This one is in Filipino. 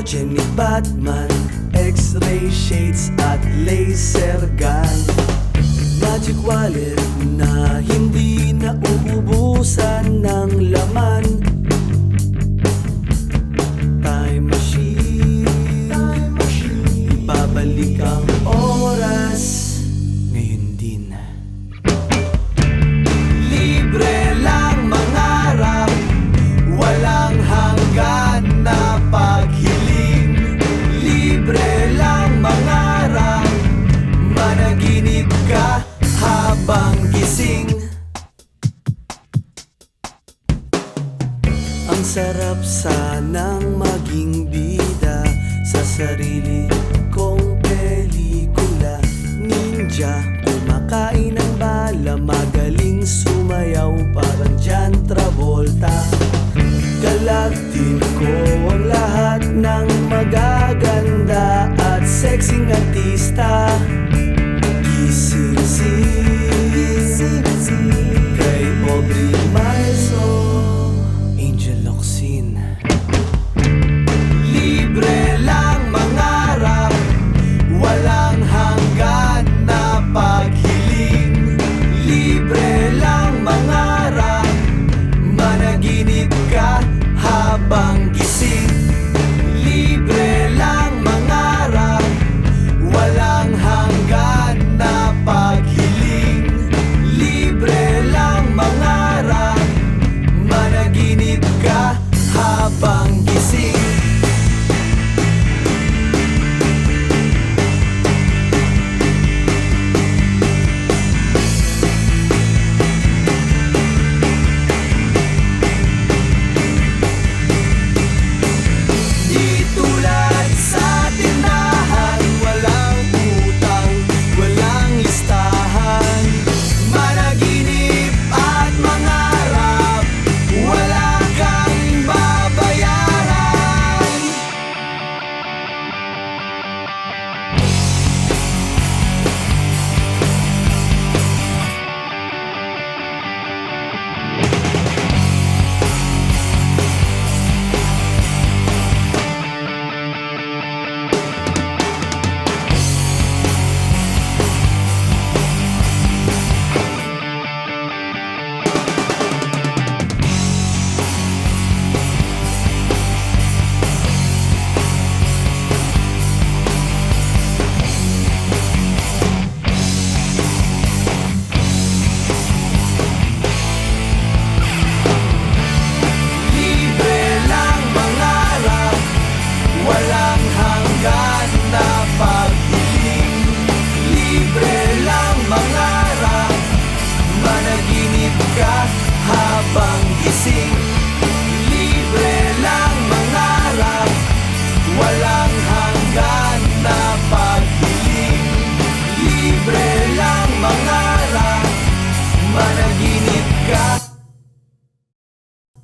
Jenny Batman, X-ray shades at laser gun. Magic wallet na hindi nauubusan ng laman. Time machine, babalik ang oras ngayon din. Libre lang mangarap, walang hanggan na paghiling. Libre lang mangarap, managinip ka habang gising. Ang sarap sanang maging bida sa sarili kong pelikula. Ninja, kumakain ng bala, magaling sumayaw parang John Travolta. Galaktin ko ang lahat ng magaganda at sexing artista.